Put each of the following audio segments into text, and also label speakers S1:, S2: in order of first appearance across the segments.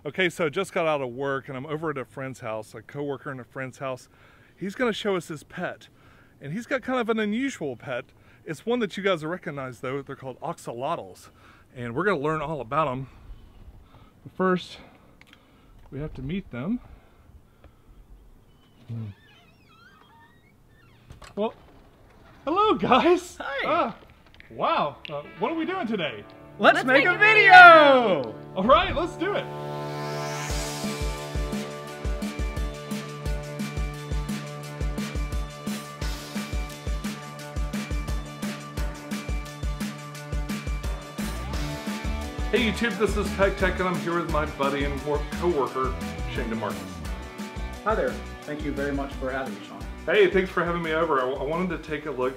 S1: Okay, so just got out of work and I'm over at a friend's house, a coworker in a friend's house. He's going to show us his pet. And he's got kind of an unusual pet. It's one that you guys will recognize though. They're called axolotls. And we're going to learn all about them. But first, we have to meet them. Well, hello guys.
S2: Hi.
S1: Wow. What are we doing today?
S2: Let's make a video!
S1: All right, let's do it. Hey YouTube, this is Pecktec and I'm here with my buddy and co-worker, Shane DeMarcus.
S2: Hi there. Thank you very much for having me, Sean.
S1: Hey, thanks for having me over. I wanted to take a look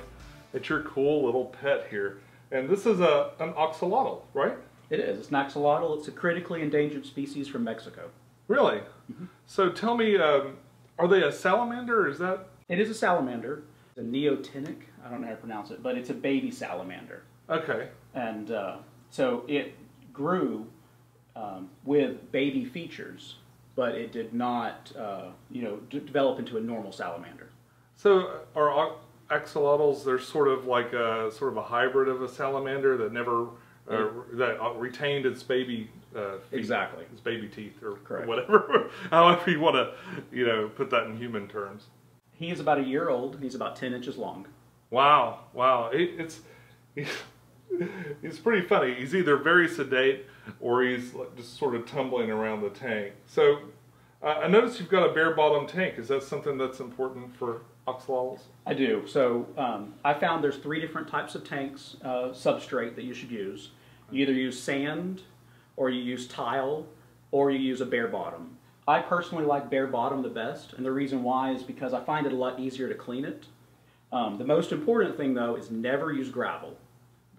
S1: at your cool little pet here. And this is an axolotl, right?
S2: It is. It's an axolotl. It's a critically endangered species from Mexico.
S1: Really? Mm-hmm. So tell me, are they a salamander or is that?
S2: It is a salamander. It's a neotenic. I don't know how to pronounce it, but it's a baby salamander.
S1: Okay.
S2: And so it grew with baby features, but it did not, develop into a normal salamander.
S1: So are axolotls, they're sort of like a hybrid of a salamander that never that retained its baby feet,
S2: exactly,
S1: its baby teeth or
S2: correct,
S1: whatever, however you want to put that in human terms.
S2: He is about a year old. He's about 10 inches long.
S1: Wow, wow, he's pretty funny. He's either very sedate or he's just sort of tumbling around the tank. So I noticed you've got a bare bottom tank. Is that something that's important for axolotls?
S2: I do. So I found there's 3 different types of tanks, substrate that you should use. You either use sand, or you use tile, or you use a bare bottom. I personally like bare bottom the best, and the reason why is because I find it a lot easier to clean it. The most important thing though is never use gravel.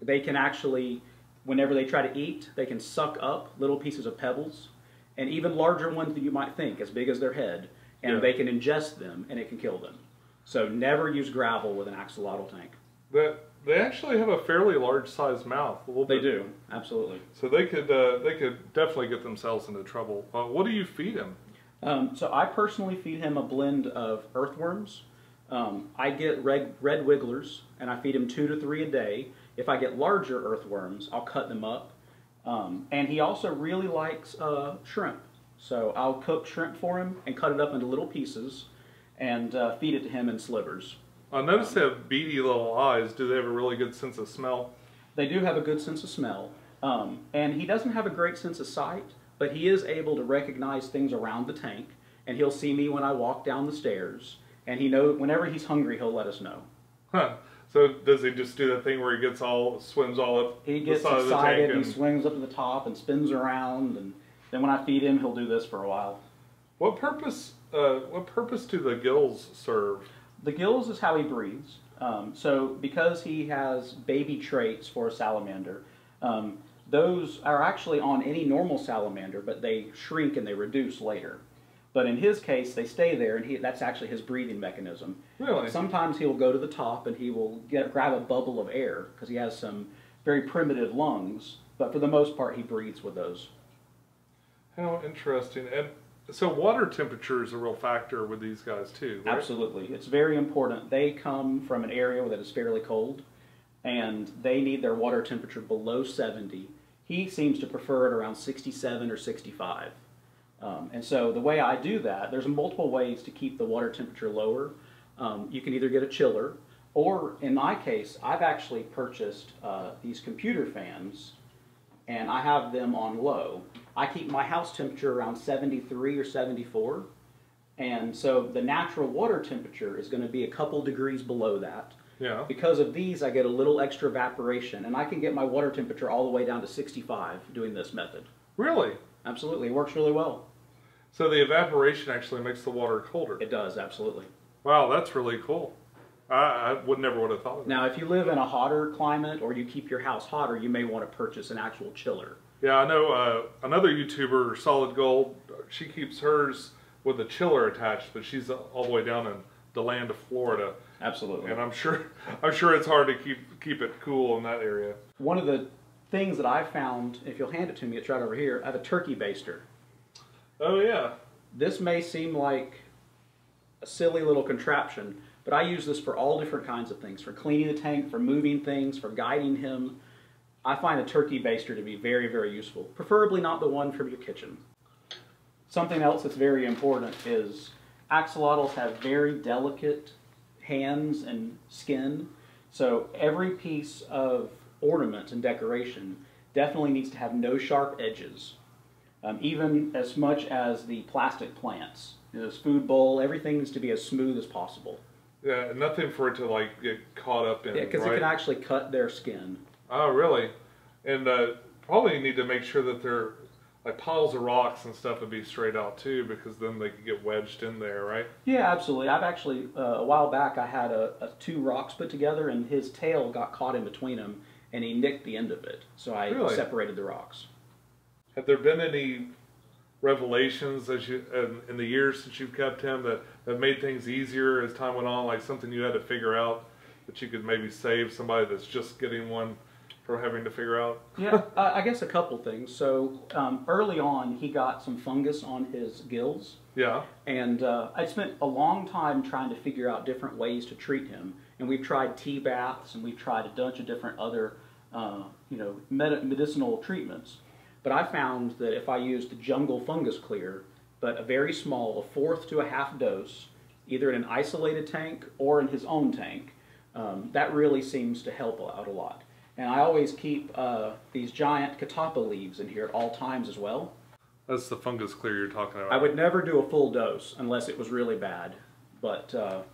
S2: They can actually, whenever they try to eat, they can suck up little pieces of pebbles, and even larger ones that you might think, as big as their head, and they can ingest them and it can kill them. So never use gravel with an axolotl tank.
S1: They actually have a fairly large sized mouth.
S2: They do, absolutely.
S1: So they could definitely get themselves into trouble. What do you feed him?
S2: So I personally feed him a blend of earthworms. I get red wigglers, and I feed him 2 to 3 a day. If I get larger earthworms, I'll cut them up. And he also really likes shrimp. So I'll cook shrimp for him and cut it up into little pieces and feed it to him in slivers.
S1: I noticed they have beady little eyes. Do they have a really good sense of smell?
S2: They do have a good sense of smell. And he doesn't have a great sense of sight, but he is able to recognize things around the tank. And he'll see me when I walk down the stairs. And he knows whenever he's hungry, he'll let us know.
S1: Huh. So does he just do that thing where he swims all up
S2: the side of the tank? He gets excited and swings up to the top and spins around. And then when I feed him, he'll do this for a while.
S1: What purpose do the gills serve?
S2: The gills is how he breathes. So because he has baby traits for a salamander, those are actually on any normal salamander, but they shrink and they reduce later. But in his case, they stay there, and that's actually his breathing mechanism.
S1: Really?
S2: Sometimes he will go to the top and he will grab a bubble of air because he has some very primitive lungs, but for the most part, he breathes with those.
S1: How interesting. And so water temperature is a real factor with these guys too, right?
S2: Absolutely. It's very important. They come from an area that is fairly cold, and they need their water temperature below 70. He seems to prefer it around 67 or 65. And so the way I do that, there's multiple ways to keep the water temperature lower. You can either get a chiller, or in my case, I've actually purchased these computer fans, and I have them on low. I keep my house temperature around 73 or 74, and so the natural water temperature is going to be a couple degrees below that.
S1: Yeah. Because
S2: of these, I get a little extra evaporation, and I can get my water temperature all the way down to 65 doing this method.
S1: Really?
S2: Absolutely. It works really well.
S1: So the evaporation actually makes the water colder?
S2: It does, absolutely.
S1: Wow, that's really cool. I never would have thought of that.
S2: Now, if you live in a hotter climate or you keep your house hotter, you may want to purchase an actual chiller.
S1: Yeah, I know another YouTuber, Solid Gold, she keeps hers with a chiller attached, but she's all the way down in the land of Florida.
S2: Absolutely.
S1: And I'm sure it's hard to keep it cool in that area.
S2: One of the things that I found, if you'll hand it to me, it's right over here, I have a turkey baster.
S1: Oh yeah.
S2: This may seem like a silly little contraption, but I use this for all different kinds of things, for cleaning the tank, for moving things, for guiding him. I find a turkey baster to be very, very useful, preferably not the one from your kitchen. Something else that's very important is axolotls have very delicate hands and skin, so every piece of ornament and decoration definitely needs to have no sharp edges, even as much as the plastic plants. This food bowl, everything needs to be as smooth as possible.
S1: Yeah, nothing for it to like get caught up in.
S2: Yeah, because
S1: right?
S2: it can actually cut their skin.
S1: Oh, really? And probably need to make sure that they're like piles of rocks and stuff would be straight out too, because then they could get wedged in there, right?
S2: Yeah, absolutely. I've actually a while back I had two rocks put together, and his tail got caught in between them, and he nicked the end of it. So I
S1: Really?
S2: separated the rocks.
S1: Have there been any revelations as you in the years since you've kept him that made things easier as time went on, like something you had to figure out that you could maybe save somebody that's just getting one from having to figure out?
S2: Yeah, I guess a couple things. So early on, he got some fungus on his gills.
S1: Yeah.
S2: And I spent a long time trying to figure out different ways to treat him. And we've tried tea baths, and we've tried a bunch of different other, medicinal treatments. But I found that if I used the jungle fungus clear, but a very small, a fourth to a half dose, either in an isolated tank or in his own tank, that really seems to help out a lot. And I always keep these giant catappa leaves in here at all times as well.
S1: That's the fungus clear you're talking about.
S2: I would never do a full dose unless it was really bad, but a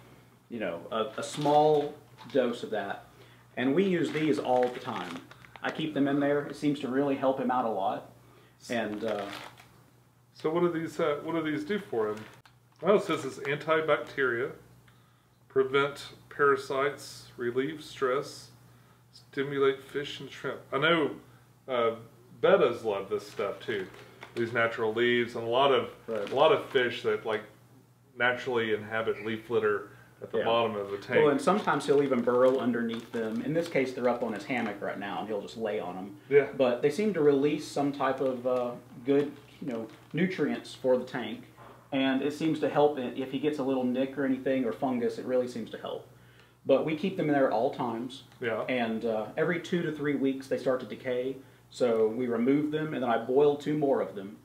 S2: small dose of that. And we use these all the time. I keep them in there. It seems to really help him out a lot. And
S1: so what do these do for him? Well, it says it's antibacteria, prevent parasites, relieve stress, stimulate fish and shrimp. I know bettas love this stuff too. These natural leaves, and a lot of fish that like naturally inhabit leaf litter at the bottom of the tank.
S2: Well, and sometimes he'll even burrow underneath them. In this case, they're up on his hammock right now, and he'll just lay on them.
S1: Yeah.
S2: But they seem to release some type of good, nutrients for the tank, and it seems to help if he gets a little nick or anything or fungus. It really seems to help. But we keep them in there at all times.
S1: Yeah.
S2: And every 2 to 3 weeks they start to decay, so we remove them, and then I boil 2 more of them,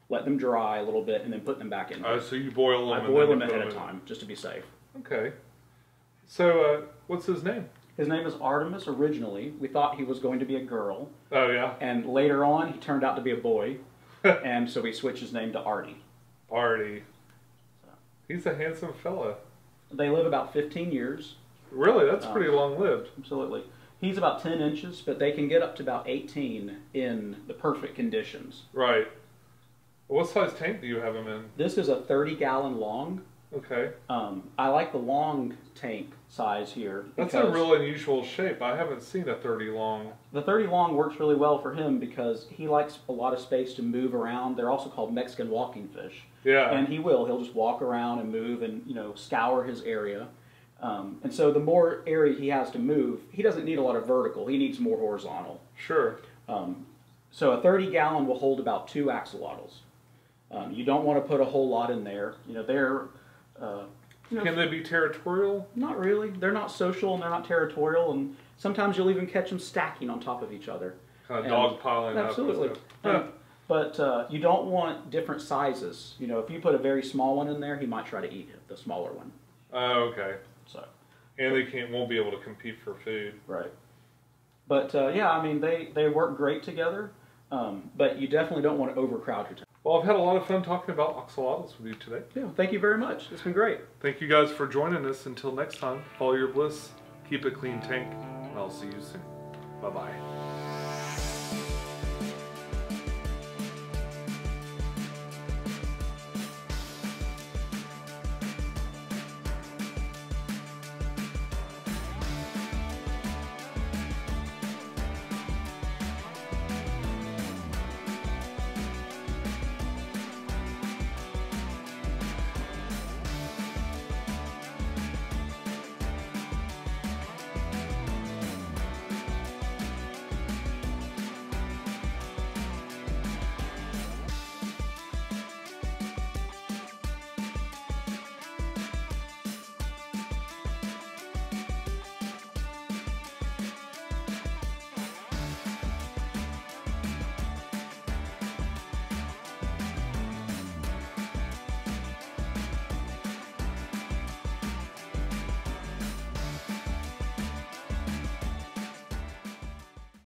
S2: let them dry a little bit, and then put them back in there.
S1: So you boil them?
S2: I boil them ahead of time, just to be safe.
S1: Okay. So what's his name?
S2: His name is Artemis originally. We thought he was going to be a girl.
S1: Oh, yeah?
S2: And later on, he turned out to be a boy. And so we switched his name to Artie.
S1: Artie. He's a handsome fella.
S2: They live about 15 years.
S1: Really? That's pretty long-lived.
S2: Absolutely. He's about 10 inches, but they can get up to about 18 in the perfect conditions.
S1: Right. What size tank do you have him in?
S2: This is a 30-gallon long.
S1: Okay.
S2: I like the long tank size here.
S1: That's a real unusual shape. I haven't seen a 30 long.
S2: The 30 long works really well for him because he likes a lot of space to move around. They're also called Mexican walking fish.
S1: Yeah.
S2: And he'll just walk around and move and, scour his area. And so the more area he has to move, he doesn't need a lot of vertical. He needs more horizontal.
S1: Sure.
S2: So a 30-gallon will hold about 2 axolotls. You don't want to put a whole lot in there. They're...
S1: Can they be territorial?
S2: Not really. They're not social and they're not territorial, and sometimes you'll even catch them stacking on top of each other.
S1: Kind of dogpiling up.
S2: Absolutely. But you don't want different sizes. If you put a very small one in there, he might try to eat the smaller one.
S1: Oh, okay.
S2: So.
S1: And they won't be able to compete for food.
S2: Right. But they work great together. But you definitely don't want to overcrowd your tank.
S1: Well, I've had a lot of fun talking about axolotls with you today.
S2: Yeah, thank you very much. It's been great.
S1: Thank you guys for joining us. Until next time, follow your bliss, keep a clean tank, and I'll see you soon. Bye-bye.